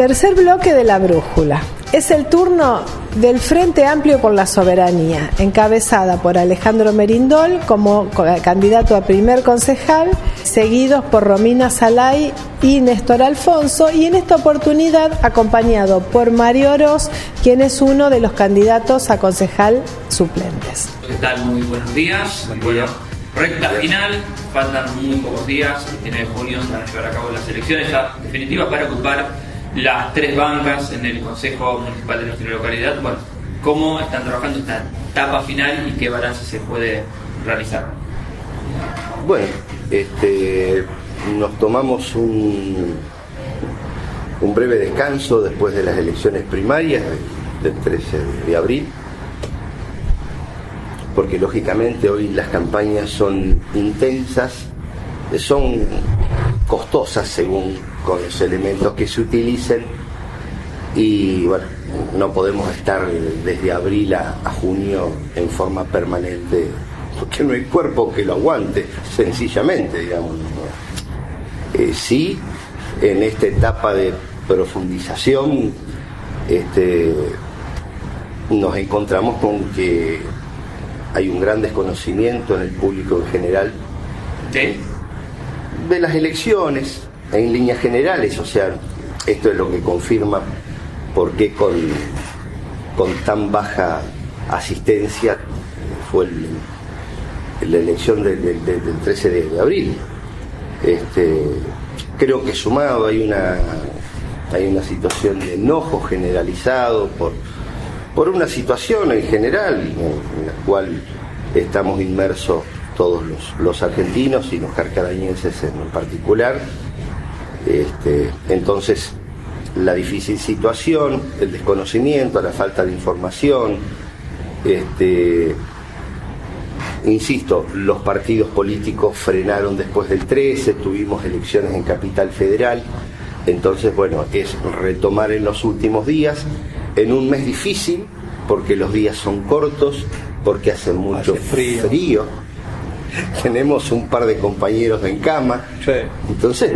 Tercer bloque de la brújula. Es el turno del Frente Amplio por la Soberanía, encabezada por Alejandro Merindol como candidato a primer concejal, seguidos por Romina Salay y Néstor Alfonso, y en esta oportunidad acompañado por Mario Oroz, quien es uno de los candidatos a concejal suplentes. ¿Qué tal? Muy buenos días. Bueno, recta final, faltan muy pocos días, el 19 de junio se van a llevar a cabo las elecciones ya definitivas para ocupar las 3 bancas en el Consejo Municipal de nuestra localidad. Bueno, ¿cómo están trabajando esta etapa final y qué balance se puede realizar? Bueno, nos tomamos un breve descanso después de las elecciones primarias del 13 de abril, porque lógicamente hoy las campañas son intensas, son costosas según con los elementos que se utilicen, y bueno, no podemos estar desde abril a junio en forma permanente porque no hay cuerpo que lo aguante, sencillamente, digamos. Sí, en esta etapa de profundización nos encontramos con que hay un gran desconocimiento en el público en general de las elecciones en líneas generales. O sea, esto es lo que confirma por qué con tan baja asistencia fue la elección del 13 de abril. Creo que sumado hay una situación de enojo generalizado por una situación en general en la cual estamos inmersos todos los argentinos y los carcarañenses en particular. Entonces, la difícil situación, el desconocimiento, la falta de información, insisto, los partidos políticos frenaron después del 13, tuvimos elecciones en Capital Federal, entonces bueno, es retomar en los últimos días, en un mes difícil, porque los días son cortos, porque hace mucho frío. Tenemos un par de compañeros en cama, sí. Entonces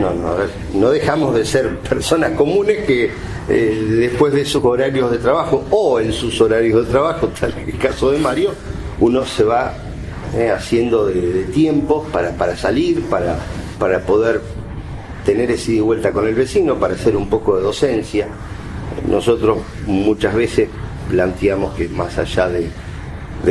no dejamos de ser personas comunes que después de sus horarios de trabajo o en sus horarios de trabajo, tal en el caso de Mario, uno se va haciendo de tiempo para salir, para poder tener ese ida y vuelta con el vecino, para hacer un poco de docencia. Nosotros muchas veces planteamos que más allá de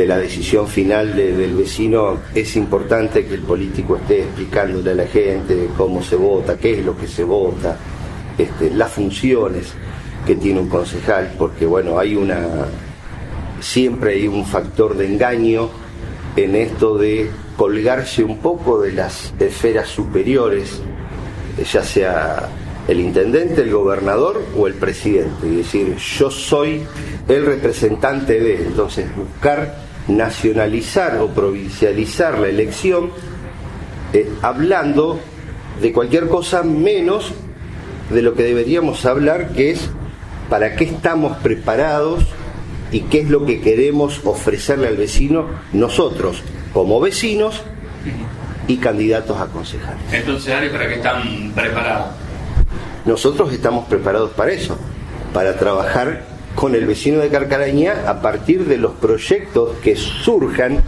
la decisión final del vecino, es importante que el político esté explicándole a la gente cómo se vota, qué es lo que se vota, las funciones que tiene un concejal, porque bueno, siempre hay un factor de engaño en esto de colgarse un poco de las esferas superiores, ya sea el intendente, el gobernador o el presidente, y decir, yo soy el representante de, entonces buscar nacionalizar o provincializar la elección, hablando de cualquier cosa menos de lo que deberíamos hablar, que es para qué estamos preparados y qué es lo que queremos ofrecerle al vecino nosotros como vecinos y candidatos a concejales. Entonces, Ale, ¿para qué están preparados? Nosotros estamos preparados para eso, para trabajar con el vecino de Carcarañá a partir de los proyectos que surjan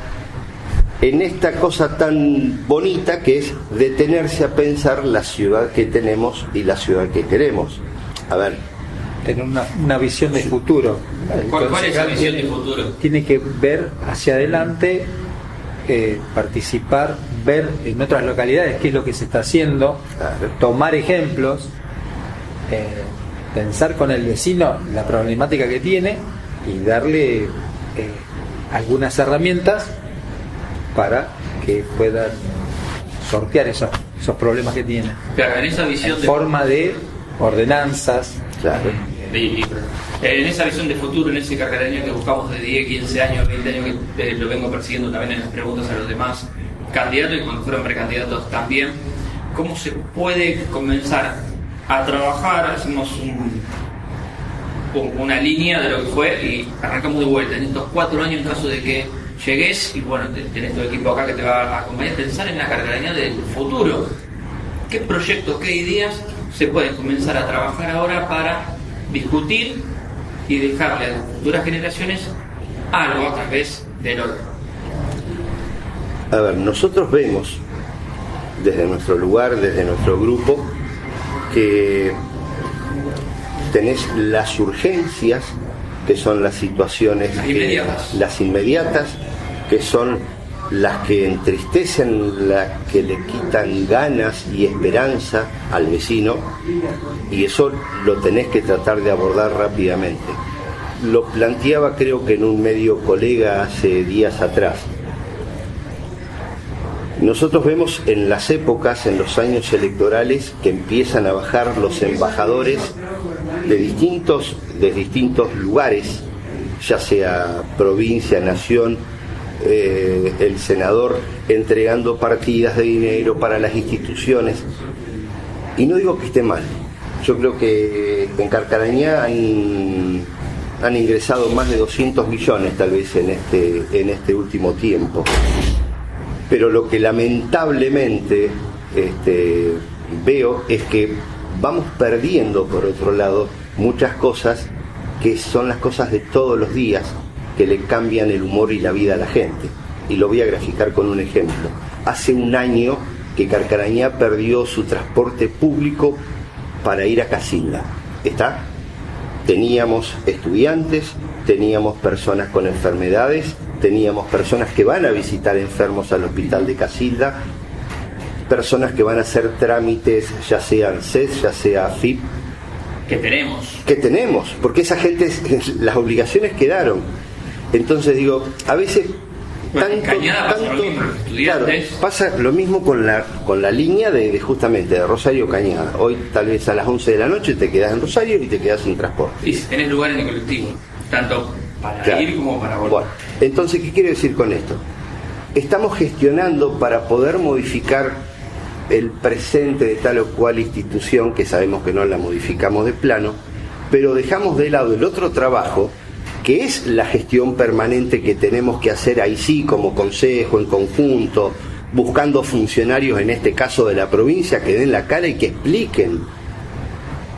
en esta cosa tan bonita que es detenerse a pensar la ciudad que tenemos y la ciudad que queremos. A ver, tener una visión de futuro. ¿Cuál es esa visión de futuro? Tiene que ver hacia adelante, participar, ver en otras localidades qué es lo que se está haciendo, claro. Tomar ejemplos, pensar con el vecino la problemática que tiene y darle algunas herramientas para que puedan sortear esos problemas que tiene. Claro, en esa visión forma de ordenanzas. Claro. En esa visión de futuro, en ese Carcarañá que buscamos de 10, 15 años, 20 años, que lo vengo persiguiendo también en las preguntas a los demás candidatos y cuando fueron precandidatos también, ¿cómo se puede comenzar a trabajar? Hacemos una línea de lo que fue y arrancamos de vuelta en estos 4 años en caso de que llegues y bueno, tenés tu equipo acá que te va a acompañar, pensar en la Carcarañá del futuro. ¿Qué proyectos, qué ideas se pueden comenzar a trabajar ahora para discutir y dejarle a las futuras generaciones algo a través del orden. A ver, nosotros vemos desde nuestro lugar, desde nuestro grupo, que tenés las urgencias, que son las situaciones las inmediatas, que son las que entristecen, las que le quitan ganas y esperanza al vecino, y eso lo tenés que tratar de abordar rápidamente. Lo planteaba, creo que en un medio colega hace días atrás. Nosotros vemos en las épocas, en los años electorales, que empiezan a bajar los embajadores de distintos lugares, ya sea provincia, nación, el senador entregando partidas de dinero para las instituciones. Y no digo que esté mal. Yo creo que en Carcarañá han ingresado más de 200 millones tal vez en este último tiempo. Pero lo que lamentablemente veo es que vamos perdiendo, por otro lado, muchas cosas que son las cosas de todos los días, que le cambian el humor y la vida a la gente. Y lo voy a graficar con un ejemplo. Hace un año que Carcarañá perdió su transporte público para ir a Casilda. ¿Está? Teníamos estudiantes, teníamos personas con enfermedades, teníamos personas que van a visitar enfermos al hospital de Casilda, personas que van a hacer trámites, ya sea ANSES, ya sea AFIP. Que tenemos, porque esa gente, las obligaciones quedaron. Entonces digo, a veces claro, pasa lo mismo con la línea de justamente de Rosario Cañada. Hoy tal vez a las 11 de la noche te quedas en Rosario y te quedas sin transporte. Y si tenés lugar en el colectivo, tanto para ir como para volver. Bueno, entonces, ¿qué quiero decir con esto? Estamos gestionando para poder modificar el presente de tal o cual institución, que sabemos que no la modificamos de plano, pero dejamos de lado el otro trabajo, que es la gestión permanente que tenemos que hacer ahí sí, como consejo, en conjunto, buscando funcionarios, en este caso de la provincia, que den la cara y que expliquen.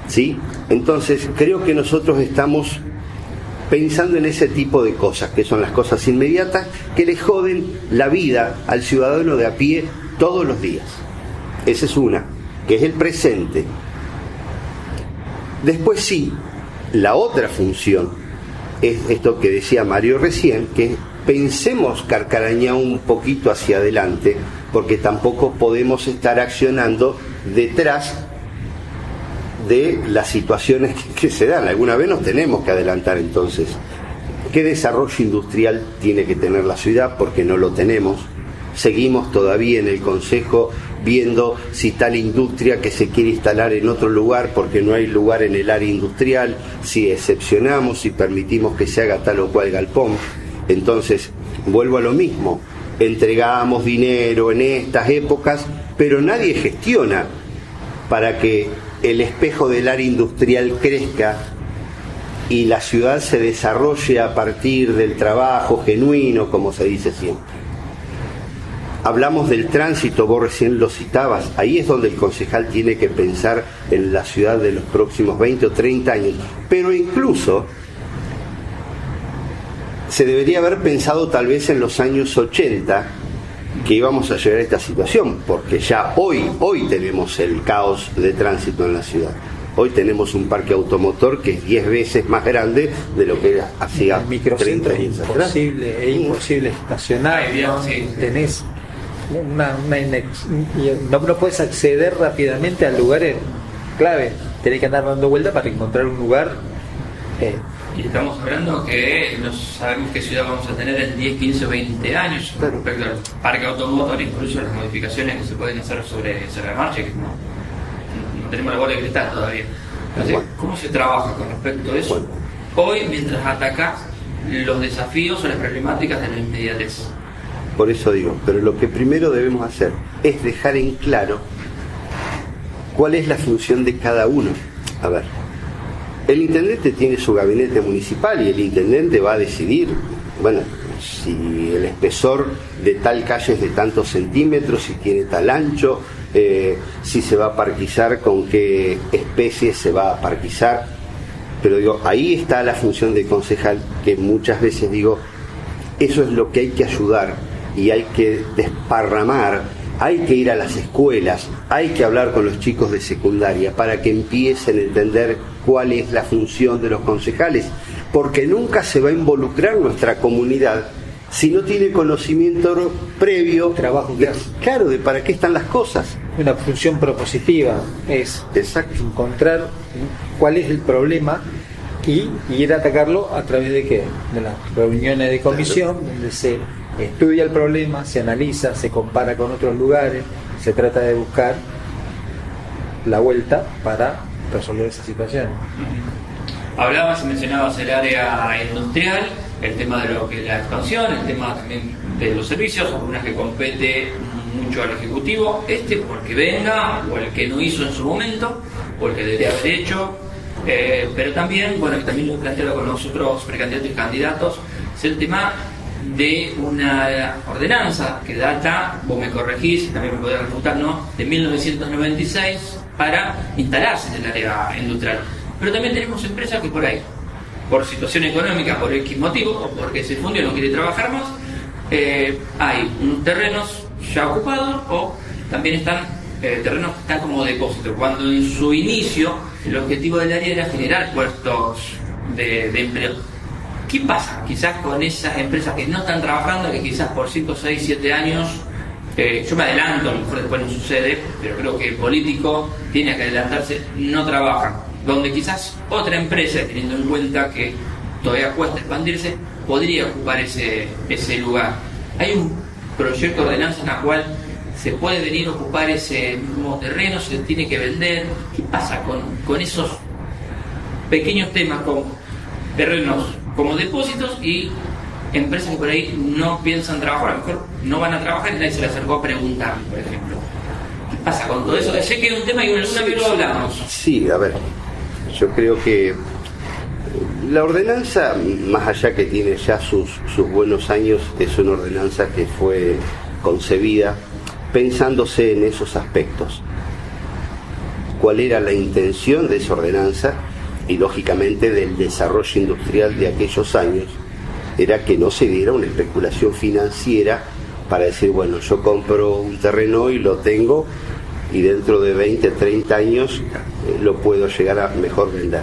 ¿Sí? Entonces, creo que nosotros estamos pensando en ese tipo de cosas, que son las cosas inmediatas, que le joden la vida al ciudadano de a pie todos los días. Esa es una, que es el presente. Después sí, la otra función es esto que decía Mario recién, que pensemos Carcarañá un poquito hacia adelante, porque tampoco podemos estar accionando detrás de las situaciones que se dan. Alguna vez nos tenemos que adelantar. Entonces, ¿qué desarrollo industrial tiene que tener la ciudad? Porque no lo tenemos. Seguimos todavía en el Consejo viendo si tal industria que se quiere instalar en otro lugar porque no hay lugar en el área industrial, si excepcionamos, si permitimos que se haga tal o cual galpón. Entonces, vuelvo a lo mismo, entregamos dinero en estas épocas, pero nadie gestiona para que el espejo del área industrial crezca y la ciudad se desarrolle a partir del trabajo genuino, como se dice siempre. Hablamos del tránsito, vos recién lo citabas, ahí es donde el concejal tiene que pensar en la ciudad de los próximos 20 o 30 años, pero incluso se debería haber pensado tal vez en los años 80 que íbamos a llegar a esta situación, porque ya hoy tenemos el caos de tránsito en la ciudad. Hoy tenemos un parque automotor que es 10 veces más grande de lo que era hacía 30 años atrás. Es imposible estacionar, ¿no? Sí. Tenés no puedes acceder rápidamente a lugares clave, tenés que andar dando vueltas para encontrar un lugar. Y estamos hablando que no sabemos qué ciudad vamos a tener en 10, 15 o 20 años respecto al parque automotor, incluso las modificaciones que se pueden hacer sobre la marcha, que no tenemos la bola de cristal todavía. Entonces, ¿cómo se trabaja con respecto a eso hoy mientras atacás los desafíos o las problemáticas de la inmediatez? Por eso digo, pero lo que primero debemos hacer es dejar en claro cuál es la función de cada uno. A ver, el intendente tiene su gabinete municipal y el intendente va a decidir, bueno, si el espesor de tal calle es de tantos centímetros, si tiene tal ancho, si se va a parquizar, con qué especie se va a parquizar. Pero digo, ahí está la función del concejal, que muchas veces digo, eso es lo que hay que ayudar y hay que desparramar, hay que ir a las escuelas, hay que hablar con los chicos de secundaria para que empiecen a entender cuál es la función de los concejales, porque nunca se va a involucrar nuestra comunidad si no tiene conocimiento previo, trabajo que hace. Claro, de para qué están las cosas. Una función propositiva es encontrar cuál es el problema y ir a atacarlo a través de ¿qué? De las reuniones de comisión, donde se estudia el problema, se analiza, se compara con otros lugares, se trata de buscar la vuelta para resolver esa situación. Hablabas y mencionabas el área industrial, el tema de lo que es la expansión, el tema también de los servicios, algunas que compete mucho al Ejecutivo, porque venga, o el que no hizo en su momento, o el que debería haber hecho, pero también, bueno, también lo he planteado con los otros precandidatos y candidatos, es el tema de una ordenanza que data, vos me corregís, también me podés refutar, ¿no?, de 1996 para instalarse en el área industrial. Pero también tenemos empresas que por ahí, por situación económica, por X motivo, o porque se fundió y no quiere trabajar más, hay unos terrenos ya ocupados, o también están terrenos que están como depósito, cuando en su inicio el objetivo del área era generar puestos de empleo. ¿Qué pasa quizás con esas empresas que no están trabajando, que quizás por 5, 6, 7 años, yo me adelanto, a lo mejor después no sucede, pero creo que el político tiene que adelantarse, no trabajan? Donde quizás otra empresa, teniendo en cuenta que todavía cuesta expandirse, podría ocupar ese lugar. Hay un proyecto de ordenanza en el cual se puede venir a ocupar ese mismo terreno, se tiene que vender. ¿Qué pasa con esos pequeños temas, con terrenos como depósitos y empresas que por ahí no piensan trabajar? A lo mejor no van a trabajar y nadie se le acercó a preguntar, por ejemplo. ¿Qué pasa con todo eso? Sé que es un tema y alguna vez lo hablamos. Sí, a ver, yo creo que la ordenanza, más allá que tiene ya sus buenos años, es una ordenanza que fue concebida pensándose en esos aspectos. ¿Cuál era la intención de esa ordenanza? Y lógicamente del desarrollo industrial de aquellos años, era que no se diera una especulación financiera para decir, bueno, yo compro un terreno y lo tengo y dentro de 20, 30 años lo puedo llegar a mejor vender.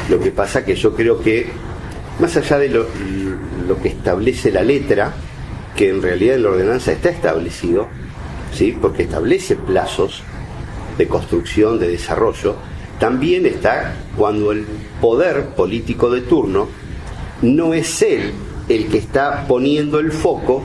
Lo que pasa que yo creo que, más allá de lo que establece la letra, que en realidad en la ordenanza está establecido, ¿sí?, porque establece plazos de construcción, de desarrollo, también está cuando el poder político de turno no es él el que está poniendo el foco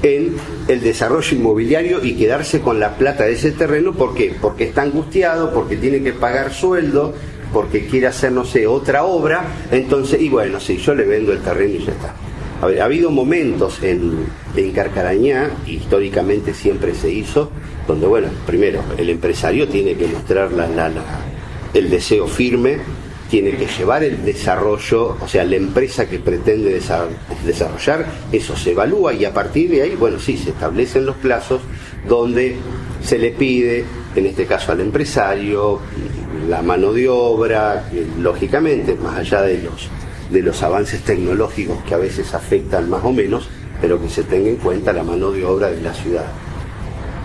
en el desarrollo inmobiliario y quedarse con la plata de ese terreno. ¿Por qué? Porque está angustiado, porque tiene que pagar sueldo, porque quiere hacer, no sé, otra obra. Entonces, y bueno, sí, yo le vendo el terreno y ya está. A ver, ha habido momentos en Carcarañá, históricamente siempre se hizo, donde, bueno, primero, el empresario tiene que mostrar el deseo firme, tiene que llevar el desarrollo, o sea, la empresa que pretende desarrollar, eso se evalúa y a partir de ahí, bueno, sí, se establecen los plazos donde se le pide, en este caso al empresario, la mano de obra, lógicamente, más allá de los avances tecnológicos que a veces afectan más o menos, pero que se tenga en cuenta la mano de obra de la ciudad.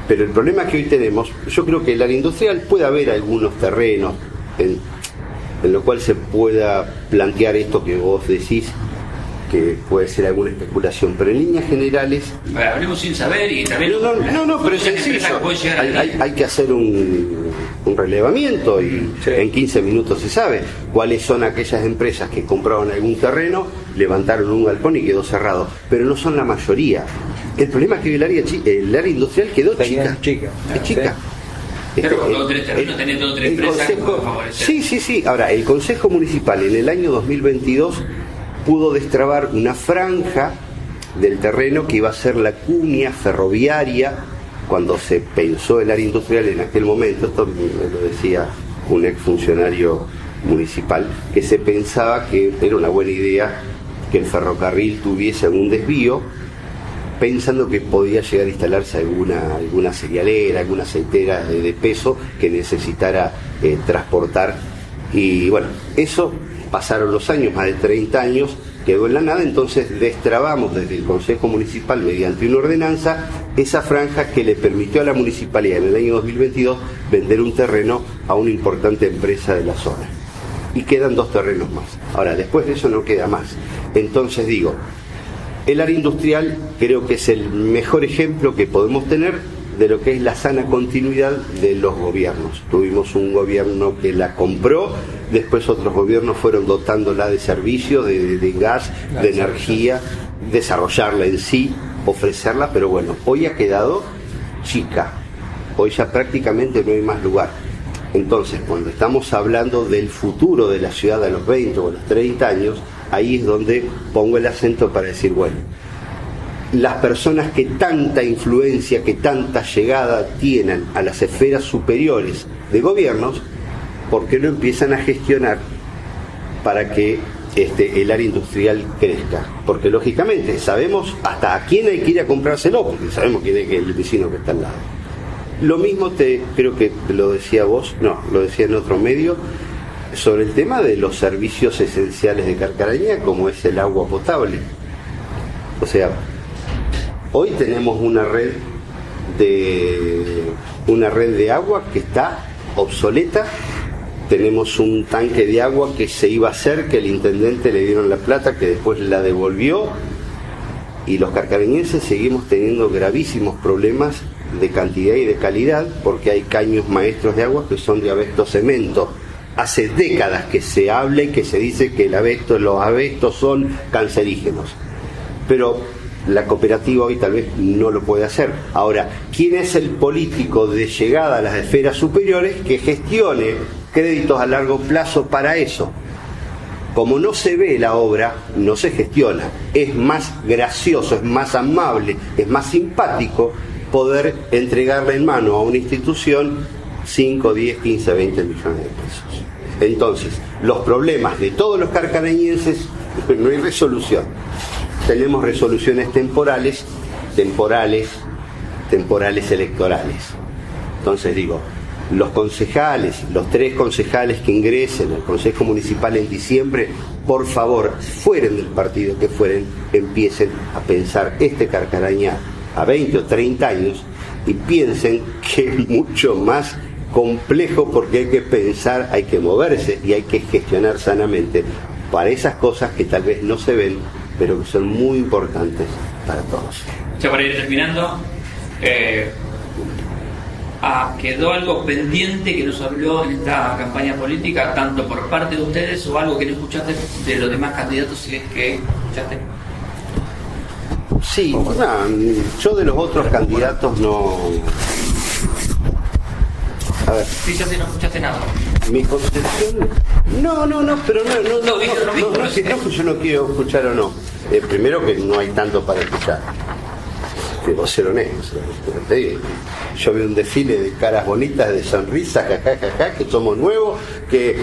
Pero el problema que hoy tenemos, yo creo que el área industrial puede haber algunos terrenos en lo cual se pueda plantear esto que vos decís, que puede ser alguna especulación, pero en líneas generales... Hablemos sin saber y también... No, pero es sencillo. Hay que hacer un relevamiento y sí, en 15 minutos se sabe cuáles son aquellas empresas que compraron algún terreno, levantaron un galpón y quedó cerrado, pero no son la mayoría. El problema es que el área industrial quedó chica. Es chica. Pero con 2 o 3 terrenos tenés 2 o 3 empresas que pueden favorecer. Sí. Ahora, el Consejo Municipal en el año 2022 pudo destrabar una franja del terreno que iba a ser la cuña ferroviaria cuando se pensó el área industrial en aquel momento. Esto me lo decía un exfuncionario municipal, que se pensaba que era una buena idea que el ferrocarril tuviese algún desvío, pensando que podía llegar a instalarse alguna cerealera, alguna aceitera de peso que necesitara transportar. Y bueno, eso pasaron los años, más de 30 años, quedó en la nada, entonces destrabamos desde el Consejo Municipal, mediante una ordenanza, esa franja que le permitió a la Municipalidad en el año 2022 vender un terreno a una importante empresa de la zona. Y quedan 2 terrenos más. Ahora, después de eso no queda más. Entonces digo, el área industrial creo que es el mejor ejemplo que podemos tener de lo que es la sana continuidad de los gobiernos. Tuvimos un gobierno que la compró, después otros gobiernos fueron dotándola de servicios, de gas, de energía, desarrollarla en sí, ofrecerla, pero bueno, hoy ha quedado chica, hoy ya prácticamente no hay más lugar. Entonces, cuando estamos hablando del futuro de la ciudad a los 20 o a los 30 años, ahí es donde pongo el acento para decir, bueno, las personas que tanta influencia, que tanta llegada tienen a las esferas superiores de gobiernos, ¿por qué no empiezan a gestionar para que el área industrial crezca? Porque lógicamente sabemos hasta a quién hay que ir a comprárselo, porque sabemos quién es el vecino que está al lado. Lo mismo creo que lo decía vos, no, lo decía en otro medio, sobre el tema de los servicios esenciales de Carcarañá, como es el agua potable. O sea, hoy tenemos una red de agua que está obsoleta. Tenemos un tanque de agua que se iba a hacer, que el intendente le dieron la plata, que después la devolvió, y los carcarañenses seguimos teniendo gravísimos problemas de cantidad y de calidad, porque hay caños maestros de agua que son de abesto cemento. Hace décadas que se habla y que se dice que los abestos son cancerígenos, pero la cooperativa hoy tal vez no lo puede hacer. Ahora, ¿quién es el político de llegada a las esferas superiores que gestione créditos a largo plazo para eso? Como no se ve la obra, no se gestiona. Es más gracioso, es más amable, es más simpático poder entregarle en mano a una institución 5, 10, 15, 20 millones de pesos. Entonces, los problemas de todos los carcarañenses, no hay resolución. Tenemos resoluciones temporales electorales. Entonces digo, los concejales, los 3 concejales que ingresen al Consejo Municipal en diciembre, por favor, fueren del partido que fueren, empiecen a pensar Carcarañá a 20 o 30 años y piensen que es mucho más complejo, porque hay que pensar, hay que moverse y hay que gestionar sanamente para esas cosas que tal vez no se ven, pero que son muy importantes para todos. Ya para ir terminando, ¿quedó algo pendiente que nos habló en esta campaña política, tanto por parte de ustedes o algo que no escuchaste de los demás candidatos, si es que escuchaste? Sí, yo de los otros candidatos no... A ver. Sí, ya no escuchaste nada. Mi concepción... No, pero no es que yo no quiero escuchar o no. Primero que no hay tanto para escuchar. Debo ser honesto. Yo veo un desfile de caras bonitas, de sonrisas, jajajaja, que somos nuevos, que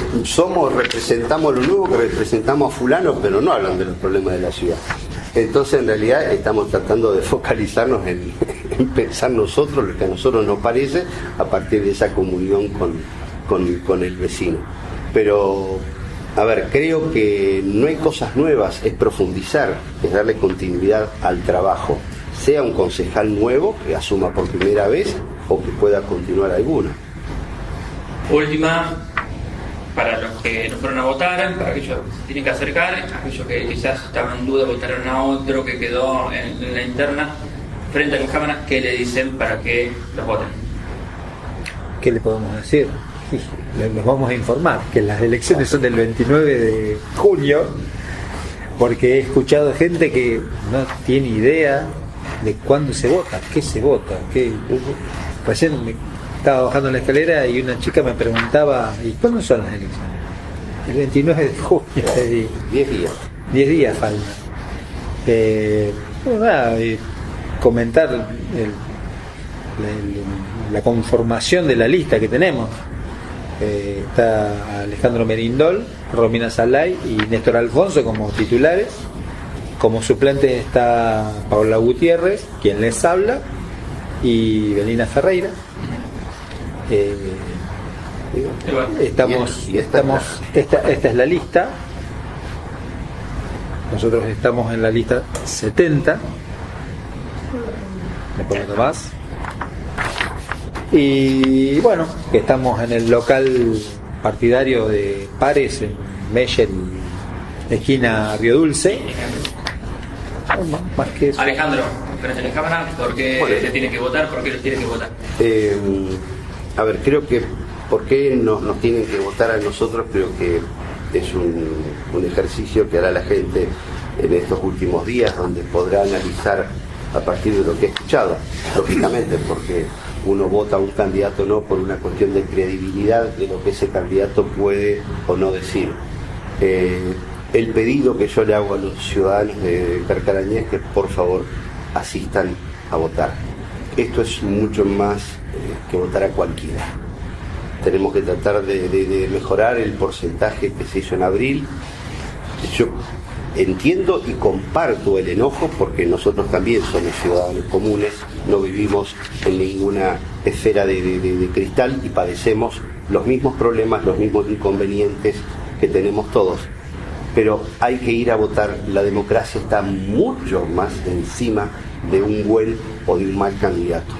representamos lo nuevo, que representamos a fulano, pero no hablan de los problemas de la ciudad. Entonces, en realidad, estamos tratando de focalizarnos en pensar nosotros, lo que a nosotros nos parece, a partir de esa comunión con el vecino. Pero, a ver, creo que no hay cosas nuevas, es profundizar, es darle continuidad al trabajo, sea un concejal nuevo que asuma por primera vez o que pueda continuar alguna. Última, para los que no fueron a votar, para aquellos que se tienen que acercar, aquellos que quizás estaban en duda, votaron a otro que quedó en la interna, frente a las cámaras, ¿qué le dicen para que los voten? ¿Qué le podemos decir? Los vamos a informar que las elecciones son del 29 de junio, porque he escuchado gente que no tiene idea de cuándo se vota, qué se vota. Recién estaba bajando la escalera y una chica me preguntaba, ¿y cuándo son las elecciones? El 29 de junio. 10 días. 10 días faltan. Comentar la conformación de la lista que tenemos. Está Alejandro Merindol, Romina Salay y Néstor Alfonso como titulares. Como suplente está Paula Gutiérrez, quien les habla, y Belina Ferreira. Esta es la lista. Nosotros estamos en la lista 70, después no más. Y bueno, que estamos en el local partidario de Pares, en Meyer, esquina Río Dulce. Más que eso. Alejandro, frente a la cámara, ¿por qué se tiene que votar? ¿Por qué los tiene que votar? A ver, creo que ¿por qué nos tienen que votar a nosotros? Creo que es un ejercicio que hará la gente en estos últimos días, donde podrá analizar a partir de lo que ha escuchado, lógicamente, porque uno vota a un candidato no por una cuestión de credibilidad de lo que ese candidato puede o no decir. El pedido que yo le hago a los ciudadanos de Carcarañá es que por favor asistan a votar. Esto es mucho más que votar a cualquiera. Tenemos que tratar de mejorar el porcentaje que se hizo en abril. Yo entiendo y comparto el enojo, porque nosotros también somos ciudadanos comunes, no vivimos en ninguna esfera de cristal y padecemos los mismos problemas, los mismos inconvenientes que tenemos todos. Pero hay que ir a votar. La democracia está mucho más encima de un buen o de un mal candidato.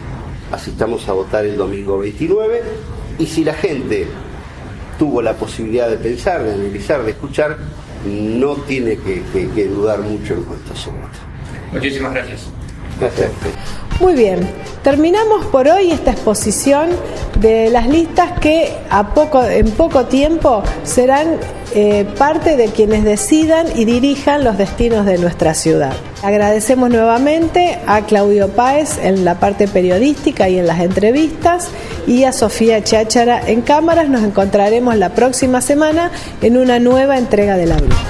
Asistamos a votar el domingo 29, y si la gente tuvo la posibilidad de pensar, de analizar, de escuchar, no tiene que dudar mucho en cuanto a su voto. Muchísimas gracias. Gracias. Muy bien, terminamos por hoy esta exposición de las listas que en poco tiempo serán parte de quienes decidan y dirijan los destinos de nuestra ciudad. Agradecemos nuevamente a Claudio Páez en la parte periodística y en las entrevistas, y a Sofía Cháchara en cámaras. Nos encontraremos la próxima semana en una nueva entrega de La Brújula.